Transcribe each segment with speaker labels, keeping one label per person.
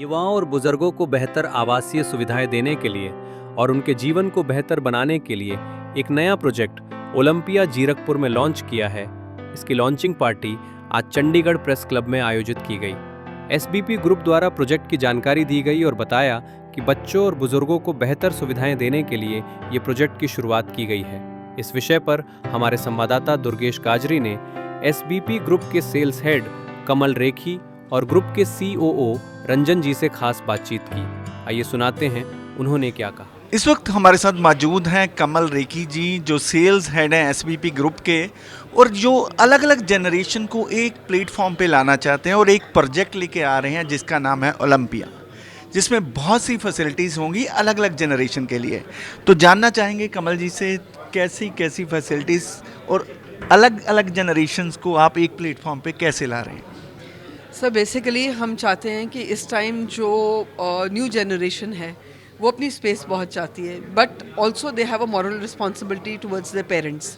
Speaker 1: युवाओं और बुजुर्गों को बेहतर आवासीय सुविधाएं देने के लिए और उनके जीवन को बेहतर बनाने के लिए एक नया प्रोजेक्ट ओलंपिया जीरकपुर में लॉन्च किया है। इसकी लॉन्चिंग पार्टी आज चंडीगढ़ प्रेस क्लब में आयोजित की गई। एसबीपी ग्रुप द्वारा प्रोजेक्ट की जानकारी दी गई और बताया कि बच्चों और बुजुर्गों को बेहतर सुविधाएं देने के लिए ये प्रोजेक्ट की शुरुआत की गई है। इस विषय पर हमारे संवाददाता दुर्गेश काजरी ने एसबीपी ग्रुप के सेल्स हेड कमल रेखी और ग्रुप के सीओओ रंजन जी से खास बातचीत की। आइए सुनाते हैं उन्होंने क्या कहा।
Speaker 2: इस वक्त हमारे साथ मौजूद हैं कमल रेखी जी, जो सेल्स हेड हैं एसबीपी ग्रुप के, और जो अलग अलग जनरेशन को एक प्लेटफॉर्म पे लाना चाहते हैं और एक प्रोजेक्ट लेके आ रहे हैं जिसका नाम है ओलंपिया, जिसमें बहुत सी फैसिलिटीज़ होंगी अलग अलग जनरेशन के लिए। तो जानना चाहेंगे कमल जी से कैसी कैसी फैसिलिटीज़ और अलग अलग जनरेशन्स को आप एक प्लेटफॉर्म पे कैसे ला रहे हैं।
Speaker 3: सर बेसिकली हम चाहते हैं कि इस टाइम जो न्यू जनरेशन है वो अपनी स्पेस बहुत चाहती है, but also they have a moral responsibility towards their parents.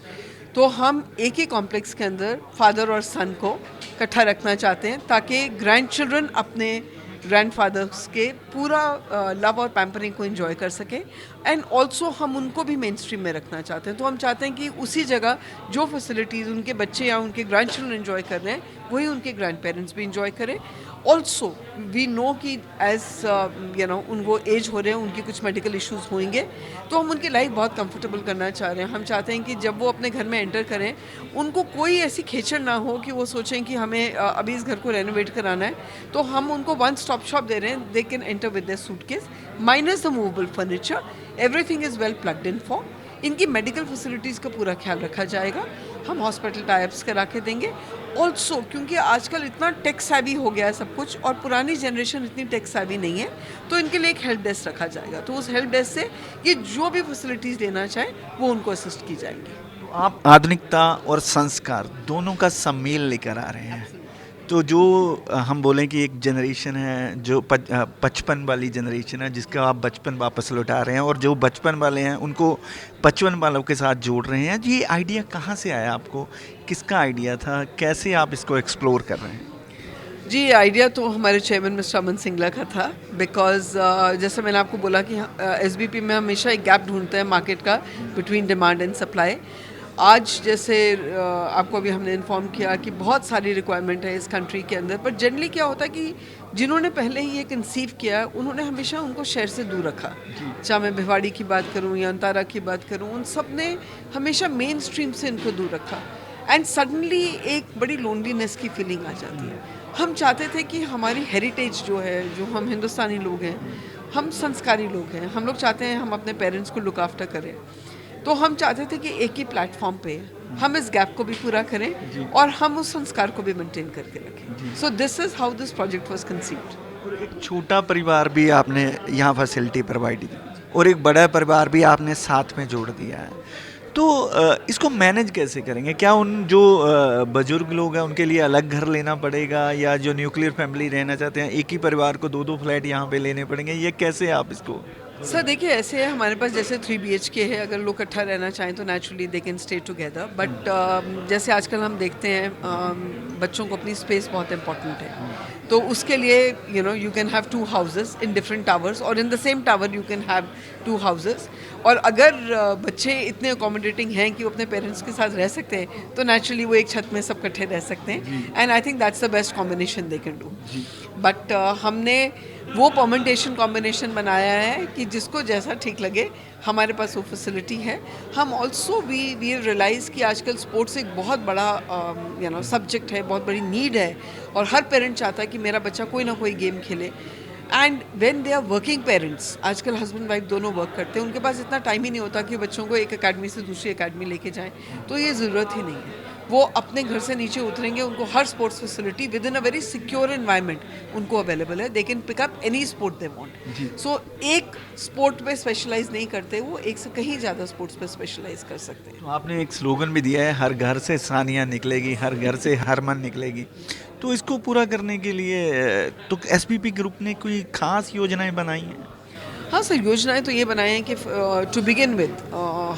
Speaker 3: तो हम एक ही कॉम्प्लेक्स के अंदर फादर और सन को इकट्ठा रखना चाहते हैं ताकि ग्रैंड चिल्ड्रन अपने ग्रैंडफादर्स के पूरा लव और पैम्परिंग को एंजॉय कर सके, एंड ऑल्सो हम उनको भी मेन स्ट्रीम में रखना चाहते हैं। तो हम चाहते हैं कि उसी जगह जो फैसिलिटीज़ उनके बच्चे या उनके ग्रैंड चिल्ड्रन एंजॉय कर रहे हैं वही उनके ग्रैंड पेरेंट्स भी इंजॉय करें। ऑल्सो वी नो कि एज उनको एज हो रहे हैं, उनके कुछ मेडिकल इश्यूज होंगे, तो हम उनकी लाइफ बहुत कंफर्टेबल करना चाह रहे हैं। हम चाहते हैं कि जब वो अपने घर में एंटर करें उनको कोई ऐसी खींचड़ ना हो कि वो सोचें कि हमें अभी इस घर को रेनोवेट कराना है। तो हम उनको वन स्टॉप शॉप दे रहे हैं, they can enter with their suitcase minus the movable furniture, everything is well plugged in for. इनकी मेडिकल फैसिलिटीज़ का पूरा ख्याल रखा जाएगा, हम हॉस्पिटल टाइप्स करा के देंगे। ऑल्सो क्योंकि आजकल इतना टेक सैवी हो गया है सब कुछ, और पुरानी जनरेशन इतनी टेक सैवी नहीं है, तो इनके लिए एक हेल्प डेस्क रखा जाएगा। तो उस हेल्प डेस्क से ये जो भी फैसिलिटीज़ लेना चाहें वो उनको असिस्ट की जाएंगी।
Speaker 2: आप आधुनिकता और संस्कार दोनों का सम्मेल लेकर आ रहे हैं। तो जो हम बोलें कि एक जनरेशन है जो 55 वाली जनरेशन है जिसका आप बचपन वापस लौटा रहे हैं, और जो बचपन वाले हैं उनको 55 वालों के साथ जोड़ रहे हैं। ये आइडिया कहाँ से आया आपको, किसका आइडिया था, कैसे आप इसको एक्सप्लोर कर रहे हैं?
Speaker 3: जी, आइडिया तो हमारे चेयरमैन मिस्टर अमन सिंगला का था, बिकॉज जैसे मैंने आपको बोला कि एसबीपी में हमेशा एक गैप ढूंढते हैं मार्केट का बिटवीन डिमांड एंड सप्लाई। आज जैसे आपको अभी हमने इन्फॉर्म किया कि बहुत सारी रिक्वायरमेंट है इस कंट्री के अंदर, पर जनरली क्या होता है कि जिन्होंने पहले ही ये कंसीव किया उन्होंने हमेशा उनको शहर से दूर रखा। चाहे मैं भिवाड़ी की बात करूं या अंतारा की बात करूं, उन सब ने हमेशा मेन स्ट्रीम से इनको दूर रखा, एंड सडनली एक बड़ी लोनलीनेस की फीलिंग आ जाती है। हम चाहते थे कि हमारी हेरिटेज जो है, जो हम हिंदुस्तानी लोग हैं, हम संस्कारी लोग हैं, हम लोग चाहते हैं हम अपने पेरेंट्स को लुक आफ्टर करें। तो हम चाहते थे कि एक ही प्लेटफॉर्म पे हम इस गैप को भी पूरा करें और हम उस संस्कार को भी मेंटेन करके रखें। So this is how this project was conceived.
Speaker 2: और एक छोटा परिवार भी आपने यहाँ फैसिलिटी प्रोवाइड की और एक बड़ा परिवार भी आपने साथ में जोड़ दिया है। तो इसको मैनेज कैसे करेंगे? क्या उन जो बुजुर्ग लोग हैं उनके लिए अलग घर लेना पड़ेगा, या जो न्यूक्लियर फैमिली रहना चाहते हैं एक ही परिवार को 2-2 फ्लैट यहाँ पे लेने पड़ेंगे? ये कैसे आप इसको?
Speaker 3: सर देखिए, ऐसे है हमारे पास जैसे 3 BHK है, अगर लोग इकट्ठा रहना चाहें तो naturally they can stay together, but जैसे आजकल हम देखते हैं बच्चों को अपनी स्पेस बहुत इंपॉर्टेंट है, तो उसके लिए you can have 2 houses in different towers, और in the same tower you can have 2 houses. और अगर बच्चे इतने अकोमोडेटिंग हैं कि वो अपने पेरेंट्स के साथ रह सकते हैं तो नेचुरली वो एक छत में सब इकट्ठे रह सकते हैं, and I think that's the best combination they can do. But हमने वो परमेंटेशन कॉम्बिनेशन बनाया है कि जिसको जैसा ठीक लगे, हमारे पास वो फैसिलिटी है। हम ऑल्सो वी रियलाइज़ कि आजकल स्पोर्ट्स एक बहुत बड़ा सब्जेक्ट है, बहुत बड़ी नीड है, और हर पेरेंट चाहता है कि मेरा बच्चा कोई ना कोई गेम खेले। And when they are working parents, आजकल हस्बैंड वाइफ दोनों वर्क करते हैं, उनके पास इतना टाइम ही नहीं होता कि बच्चों को एक एकेडमी से दूसरी एकेडमी लेके जाएं, तो ये ज़रूरत ही नहीं है। वो अपने घर से नीचे उतरेंगे, उनको हर sports facility within a very secure environment उनको अवेलेबल है। They can pick up any sport they want. So एक स्पोर्ट पे स्पेशलाइज नहीं करते, वो एक से कहीं ज़्यादा स्पोर्ट्स पे स्पेशलाइज कर सकते हैं।
Speaker 2: तो आपने एक स्लोगन भी दिया है, हर घर से सानिया निकलेगी, हर घर से हरमन निकलेगी। तो इसको पूरा करने के लिए तो एसबीपी ग्रुप ने कोई खास योजनाएं बनाई हैं?
Speaker 3: हाँ सर, योजनाएं तो ये बनाए हैं कि टू बिगिन विद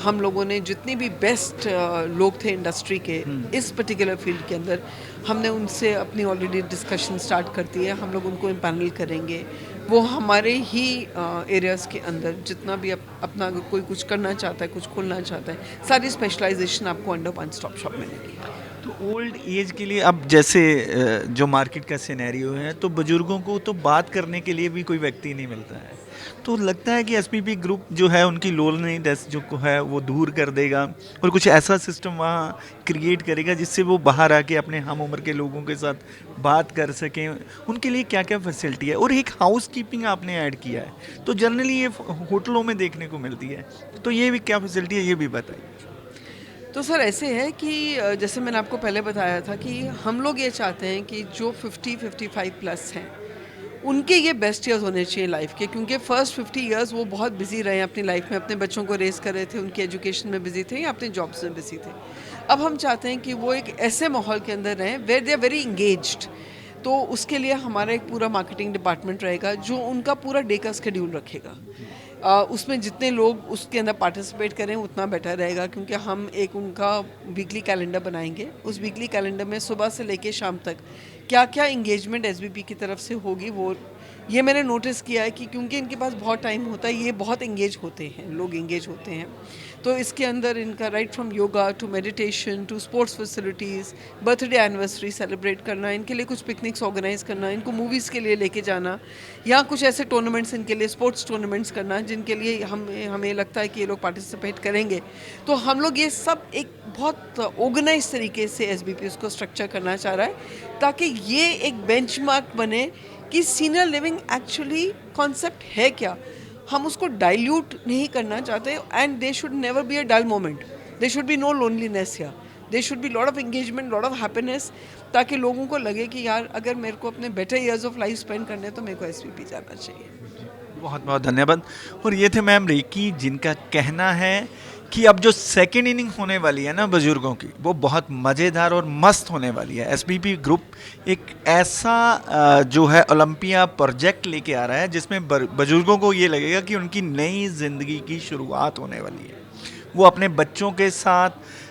Speaker 3: हम लोगों ने जितने भी बेस्ट लोग थे इंडस्ट्री के इस पर्टिकुलर फील्ड के अंदर, हमने उनसे अपनी ऑलरेडी डिस्कशन स्टार्ट कर दी है। हम लोग उनको इम्पैनल करेंगे, वो हमारे ही एरियाज़ के अंदर जितना भी अपना अगर कोई कुछ करना चाहता है, कुछ खोलना चाहता है, सारी स्पेशलाइजेशन आपको अंडर वन स्टॉप शॉप मिलेगी।
Speaker 2: तो ओल्ड एज के लिए अब जैसे जो मार्केट का सिनेरियो है, तो बुजुर्गों को तो बात करने के लिए भी कोई व्यक्ति नहीं मिलता है, तो लगता है कि एसपीपी ग्रुप जो है उनकी लोनलीनेस जो को है वो दूर कर देगा और कुछ ऐसा सिस्टम वहाँ क्रिएट करेगा जिससे वो बाहर आके अपने हम उम्र के लोगों के साथ बात कर सकें। उनके लिए क्या क्या फैसिलिटी है, और एक हाउस कीपिंग आपने ऐड किया है, तो जनरली ये होटलों में देखने को मिलती है, तो ये भी क्या फैसिलिटी है, ये भी बताइए।
Speaker 3: तो सर ऐसे है कि जैसे मैंने आपको पहले बताया था कि हम लोग ये चाहते हैं कि जो 50-55 प्लस हैं उनके ये बेस्ट ईयर्स होने चाहिए लाइफ के, क्योंकि फर्स्ट 50 इयर्स वो बहुत बिजी रहे अपनी लाइफ में, अपने बच्चों को रेस कर रहे थे, उनकी एजुकेशन में बिजी थे या अपने जॉब्स में बिजी थे। अब हम चाहते हैं कि वो एक ऐसे माहौल के अंदर रहें where they are very engaged. तो उसके लिए हमारा एक पूरा मार्केटिंग डिपार्टमेंट रहेगा जो उनका पूरा डे का शेड्यूल रखेगा। उसमें जितने लोग उसके अंदर पार्टिसिपेट करें उतना बेटर रहेगा, क्योंकि हम एक उनका वीकली कैलेंडर बनाएंगे। उस वीकली कैलेंडर में सुबह से लेके शाम तक क्या क्या इंगेजमेंट एसबीपी की तरफ से होगी, वो ये मैंने नोटिस किया है कि क्योंकि इनके पास बहुत टाइम होता है, ये बहुत इंगेज होते हैं, लोग इंगेज होते हैं। तो इसके अंदर इनका right from yoga to meditation to sports facilities, birthday anniversary celebrate करना, इनके लिए कुछ पिकनिक्स ऑर्गेनाइज करना, इनको मूवीज़ के लिए लेके जाना, या कुछ ऐसे टूर्नामेंट्स इनके लिए स्पोर्ट्स टूर्नामेंट्स करना जिनके लिए हमें लगता है कि ये लोग पार्टिसिपेट करेंगे। तो हम लोग ये सब एक बहुत ऑर्गेनाइज तरीके से एसबीपी उसको स्ट्रक्चर करना चाह रहा है, ताकि ये एक बेंचमार्क बने कि सीनियर लिविंग एक्चुअली कॉन्सेप्ट है क्या। हम उसको डाइल्यूट नहीं करना चाहते, and they should never be a dull moment, they should be no loneliness या they should be lot of engagement, lot of happiness, ताकि लोगों को लगे कि यार अगर मेरे को अपने better years of life spend करने हैं तो मेरे को एसवीपी जाना चाहिए।
Speaker 2: बहुत बहुत धन्यवाद। और ये थे मैम रेकी, जिनका कहना है कि अब जो सेकेंड इनिंग होने वाली है ना बुजुर्गों की, वो बहुत मज़ेदार और मस्त होने वाली है। एसपीपी ग्रुप एक ऐसा जो है ओलंपिया प्रोजेक्ट लेके आ रहा है जिसमें बुजुर्गों को ये लगेगा कि उनकी नई ज़िंदगी की शुरुआत होने वाली है। वो अपने बच्चों के साथ,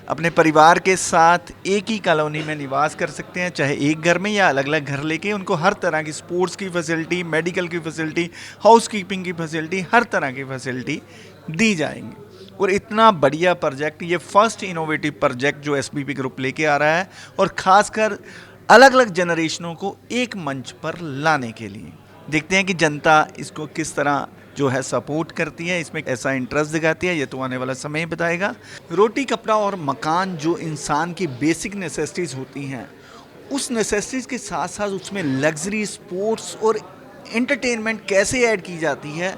Speaker 2: अपने परिवार के साथ एक ही कॉलोनी में निवास कर सकते हैं, चाहे एक घर में या अलग अलग घर लेके। उनको हर तरह की स्पोर्ट्स की फैसिलिटी, मेडिकल की फैसिलिटी, हाउस कीपिंग की फैसिलिटी, हर तरह की फैसिलिटी दी जाएंगी। और इतना बढ़िया प्रोजेक्ट, ये फर्स्ट इनोवेटिव प्रोजेक्ट जो एसपीपी ग्रुप लेके आ रहा है, और ख़ासकर अलग अलग जनरेशनों को एक मंच पर लाने के लिए। देखते हैं कि जनता इसको किस तरह जो है सपोर्ट करती है, इसमें ऐसा इंटरेस्ट दिखाती है, ये तो आने वाला समय ही बताएगा। रोटी, कपड़ा और मकान जो इंसान की बेसिक नेसेसिटीज़ होती हैं, उस नेसेसिटीज़ के साथ साथ उसमें लग्जरी, स्पोर्ट्स और एंटरटेनमेंट कैसे ऐड की जाती है,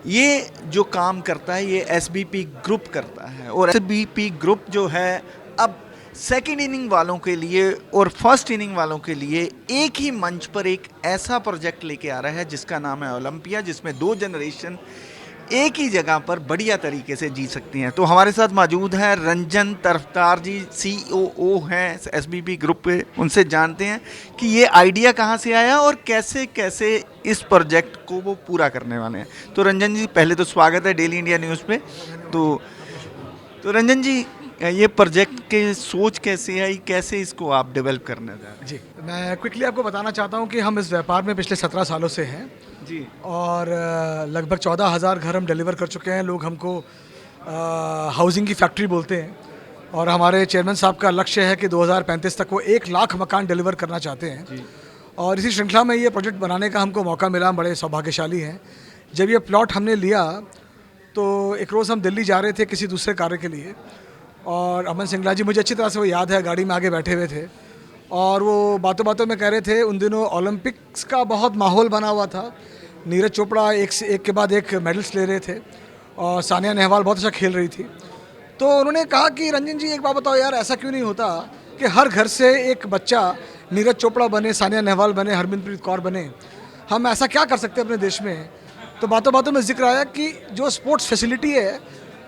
Speaker 2: ये जो काम करता है ये एसबीपी ग्रुप करता है। और एसबीपी ग्रुप जो है अब सेकेंड इनिंग वालों के लिए और फर्स्ट इनिंग वालों के लिए एक ही मंच पर एक ऐसा प्रोजेक्ट लेके आ रहा है जिसका नाम है ओलंपिया, जिसमें दो जनरेशन एक ही जगह पर बढ़िया तरीके से जी सकती हैं। तो हमारे साथ मौजूद हैं रंजन तरफदार जी, सीओओ हैं एसबीपी ग्रुप पे। उनसे जानते हैं कि ये आइडिया कहाँ से आया और कैसे कैसे इस प्रोजेक्ट को वो पूरा करने वाले हैं। तो रंजन जी, पहले तो स्वागत है डेली इंडिया न्यूज़ पे। तो रंजन जी, ये प्रोजेक्ट के सोच कैसे आई, कैसे इसको आप डेवलप करना चाह रहे हैं?
Speaker 4: जी, मैं क्विकली आपको बताना चाहता हूँ कि हम इस व्यापार में पिछले 17 सालों से हैं
Speaker 2: जी।
Speaker 4: और लगभग 14,000 घर हम डिलीवर कर चुके हैं। लोग हमको हाउसिंग की फैक्ट्री बोलते हैं, और हमारे चेयरमैन साहब का लक्ष्य है कि 2035 तक वो 1 लाख मकान डिलीवर करना चाहते हैं जी। और इसी श्रृंखला में ये प्रोजेक्ट बनाने का हमको मौका मिला, हम बड़े सौभाग्यशाली हैं। जब ये प्लॉट हमने लिया तो एक रोज़ हम दिल्ली जा रहे थे किसी दूसरे कार्य के लिए, और अमन सिंगला जी, मुझे अच्छी तरह से वो याद है, गाड़ी में आगे बैठे हुए थे और वो बातों बातों में कह रहे थे, उन दिनों ओलंपिक्स का बहुत माहौल बना हुआ था, नीरज चोपड़ा एक से एक के बाद एक मेडल्स ले रहे थे और सानिया नेहवाल बहुत अच्छा खेल रही थी। तो उन्होंने कहा कि रंजन जी एक बात बताओ यार, ऐसा क्यों नहीं होता कि हर घर से एक बच्चा नीरज चोपड़ा बने, सानिया नेहवाल बने, हरमनप्रीत कौर बने। हम ऐसा क्या कर सकते हैं अपने देश में। तो बातों बातों में जिक्र आया कि जो स्पोर्ट्स फैसिलिटी है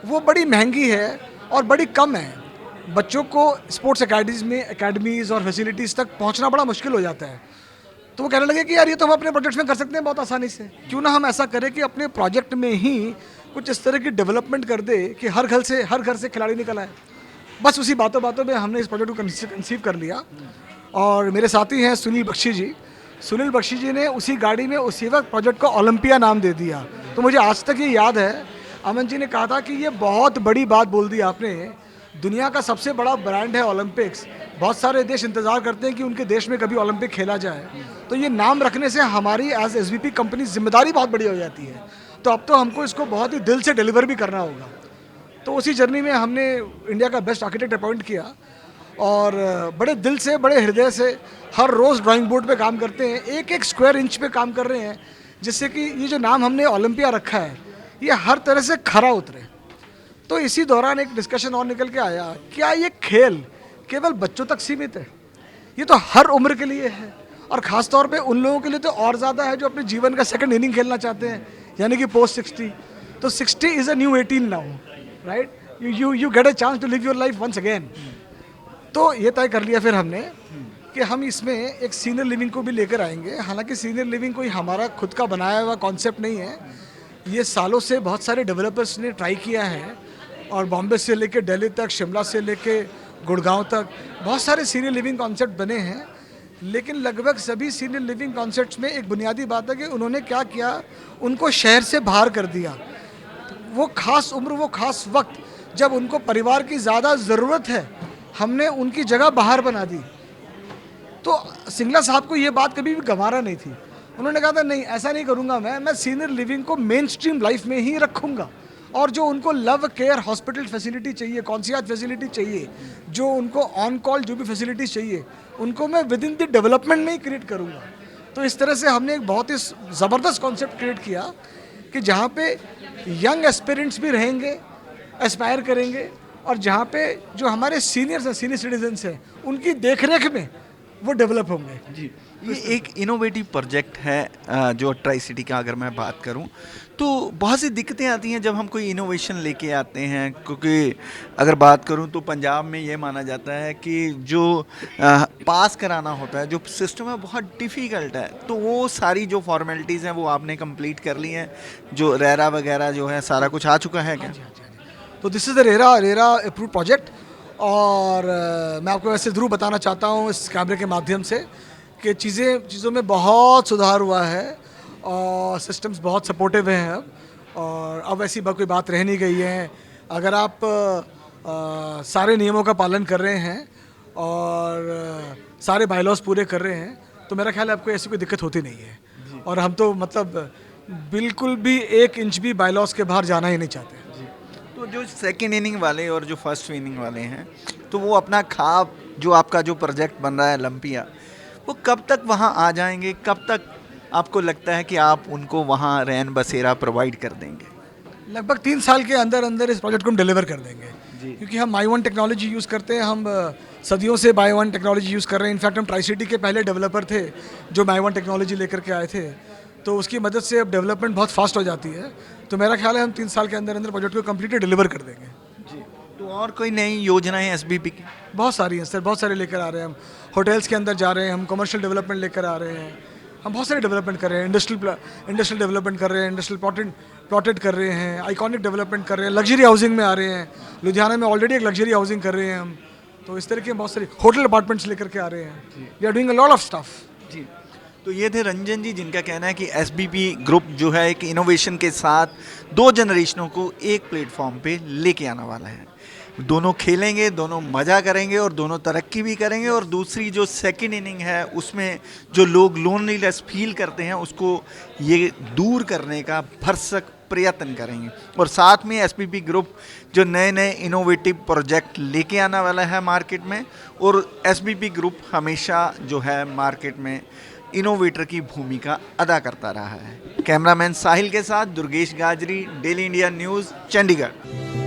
Speaker 4: वो बड़ी महंगी है और बड़ी कम है। बच्चों को स्पोर्ट्स एकेडमीज़ और फैसिलिटीज़ तक पहुंचना बड़ा मुश्किल हो जाता है। तो वो कहने लगे कि यार ये तो हम अपने प्रोजेक्ट्स में कर सकते हैं बहुत आसानी से, क्यों ना हम ऐसा करें कि अपने प्रोजेक्ट में ही कुछ इस तरह की डेवलपमेंट कर दे कि हर घर से खिलाड़ी निकल आए। बस उसी बातों बातों में हमने इस प्रोजेक्ट को कंसीव कर लिया। और मेरे साथी हैं सुनील बख्शी जी, सुनील बख्शी जी ने उसी गाड़ी में उसी वक्त प्रोजेक्ट को ओलंपिया नाम दे दिया। तो मुझे आज तक ये याद है, अमन जी ने कहा था कि ये बहुत बड़ी बात बोल दी आपने, दुनिया का सबसे बड़ा ब्रांड है ओलंपिक्स, बहुत सारे देश इंतज़ार करते हैं कि उनके देश में कभी ओलंपिक खेला जाए, तो ये नाम रखने से हमारी एज एसबीपी कंपनी जिम्मेदारी बहुत बड़ी हो जाती है। तो अब तो हमको इसको बहुत ही दिल से डिलीवर भी करना होगा। तो उसी जर्नी में हमने इंडिया का बेस्ट आर्किटेक्ट अपॉइंट किया और बड़े दिल से, बड़े हृदय से हर रोज़ ड्राइंग बोर्ड पे काम करते हैं, एक एक स्क्वायर इंच पे काम कर रहे हैं, जिससे कि ये जो नाम हमने ओलंपिया रखा है ये हर तरह से खरा उतरे। तो इसी दौरान एक डिस्कशन और निकल के आया, क्या ये खेल केवल बच्चों तक सीमित है? ये तो हर उम्र के लिए है, और ख़ास तौर पे उन लोगों के लिए तो और ज़्यादा है जो अपने जीवन का सेकंड इनिंग खेलना चाहते हैं, यानी कि पोस्ट 60। तो 60 is a new 18 now, right? You get a chance to live your life once again. तो ये तय कर लिया फिर हमने कि हम इसमें एक सीनियर लिविंग को भी लेकर आएंगे। हालांकि सीनियर लिविंग कोई हमारा खुद का बनाया हुआ कॉन्सेप्ट नहीं है, ये सालों से बहुत सारे डेवलपर्स ने ट्राई किया है, और बॉम्बे से लेके दिल्ली तक, शिमला से लेके गुड़गांव तक बहुत सारे सीनियर लिविंग कॉन्सेप्ट बने हैं। लेकिन लगभग सभी सीनियर लिविंग कॉन्सेप्ट्स में एक बुनियादी बात है कि उन्होंने क्या किया, उनको शहर से बाहर कर दिया। वो खास उम्र, वो खास वक्त जब उनको परिवार की ज़्यादा ज़रूरत है, हमने उनकी जगह बाहर बना दी। तो सिंगला साहब को ये बात कभी भी गंवारा नहीं थी। उन्होंने कहा था नहीं, ऐसा नहीं करूँगा मैं सीनियर लिविंग को मेन स्ट्रीम लाइफ में ही रखूँगा, और जो उनको लव केयर हॉस्पिटल फैसिलिटी चाहिए, कॉन्सियाज फैसिलिटी चाहिए, जो उनको ऑन कॉल जो भी फैसिलिटीज़ चाहिए, उनको मैं विद इन द डेवलपमेंट में ही क्रिएट करूँगा। तो इस तरह से हमने एक बहुत ही ज़बरदस्त कॉन्सेप्ट क्रिएट किया कि जहाँ पे यंग एस्पिरेंट्स भी रहेंगे, एस्पायर करेंगे, और जहाँ पे जो हमारे सीनियर्स हैं, सीनियर सिटीजन्स हैं, उनकी देखरेख में वो डेवलप होंगे।
Speaker 2: जी, ये एक इनोवेटिव प्रोजेक्ट है जो ट्राई सिटी का अगर मैं बात करूं तो बहुत सी दिक्कतें आती हैं जब हम कोई इनोवेशन लेके आते हैं, क्योंकि अगर बात करूं तो पंजाब में ये माना जाता है कि जो पास कराना होता है, जो सिस्टम है, बहुत डिफ़िकल्ट है। तो वो सारी जो फॉर्मेलिटीज़ हैं वो आपने कंप्लीट कर ली हैं, जो रेरा वगैरह जो है सारा कुछ आ चुका है क्या?
Speaker 4: तो this is the RERA approve project, और मैं आपको वैसे ज़रूर बताना चाहता हूँ इस कैमरे के माध्यम से कि चीज़ों में बहुत सुधार हुआ है, और सिस्टम्स बहुत सपोर्टिव हैं अब, और अब ऐसी कोई बात रह नहीं गई है। अगर आप सारे नियमों का पालन कर रहे हैं और सारे बायलॉज पूरे कर रहे हैं, तो मेरा ख्याल है आपको ऐसी कोई दिक्कत होती नहीं है। और हम तो मतलब बिल्कुल भी 1 इंच भी बायलॉज के बाहर जाना ही नहीं चाहते।
Speaker 2: तो जो सेकेंड इनिंग वाले और जो फर्स्ट इनिंग वाले हैं, तो वो अपना ख्वाब, जो आपका जो प्रोजेक्ट बन रहा है ओलंपिया, वो कब तक वहाँ आ जाएंगे? कब तक आपको लगता है कि आप उनको वहाँ रैन बसेरा प्रोवाइड कर देंगे?
Speaker 4: लगभग 3 साल के अंदर अंदर इस प्रोजेक्ट को हम डिलीवर कर देंगे, क्योंकि हम माई वन टेक्नोलॉजी यूज़ करते हैं। हम सदियों से माई वन टेक्नोलॉजी यूज़ कर रहे हैं। इनफैक्ट हम ट्राई सिटी के पहले डेवलपर थे जो माई वन टेक्नोलॉजी लेकर के आए थे, तो उसकी मदद से अब डेवलपमेंट बहुत फास्ट हो जाती है। तो मेरा ख्याल है हम 3 साल के अंदर अंदर प्रोजेक्ट को कम्प्लीटली डिलीवर कर देंगे।
Speaker 2: जी, तो और कोई नई योजनाएं एसबीपी की?
Speaker 4: बहुत सारी हैं सर, बहुत सारे लेकर आ रहे हैं हम। होटल्स के अंदर जा रहे हैं हम, कमर्शियल डेवलपमेंट लेकर आ रहे हैं हम, बहुत सारे डेवलपमेंट कर रहे हैं, इंडस्ट्रियल डेवलपमेंट कर रहे हैं, इंडस्ट्रियल प्लॉटेड कर रहे हैं, आइकॉनिक डेवलपमेंट कर रहे हैं, लग्जरी हाउसिंग में आ रहे हैं। लुधियाना में ऑलरेडी एक लग्जरी हाउसिंग कर रहे हैं हम। तो इस तरह के बहुत सारे होटल अपार्टमेंट्स लेकर के आ रहे हैं। We are doing a lot of stuff.
Speaker 2: जी, तो ये थे रंजन जी, जिनका कहना है कि एसबीपी ग्रुप जो है एक इनोवेशन के साथ 2 जनरेशनों को एक प्लेटफॉर्म पे लेके आने वाला है। दोनों खेलेंगे, दोनों मज़ा करेंगे और दोनों तरक्की भी करेंगे। और दूसरी जो सेकंड इनिंग है उसमें जो लोग लोनलीनेस फील करते हैं उसको ये दूर करने का भरसक प्रयत्न करेंगे। और साथ में एसबीपी ग्रुप जो नए नए इनोवेटिव प्रोजेक्ट लेके आने वाला है मार्केट में, और एसबीपी ग्रुप हमेशा जो है मार्केट में इनोवेटर की भूमिका अदा करता रहा है। कैमरामैन साहिल के साथ Durgesh Gajri, daily India news, Chandigarh.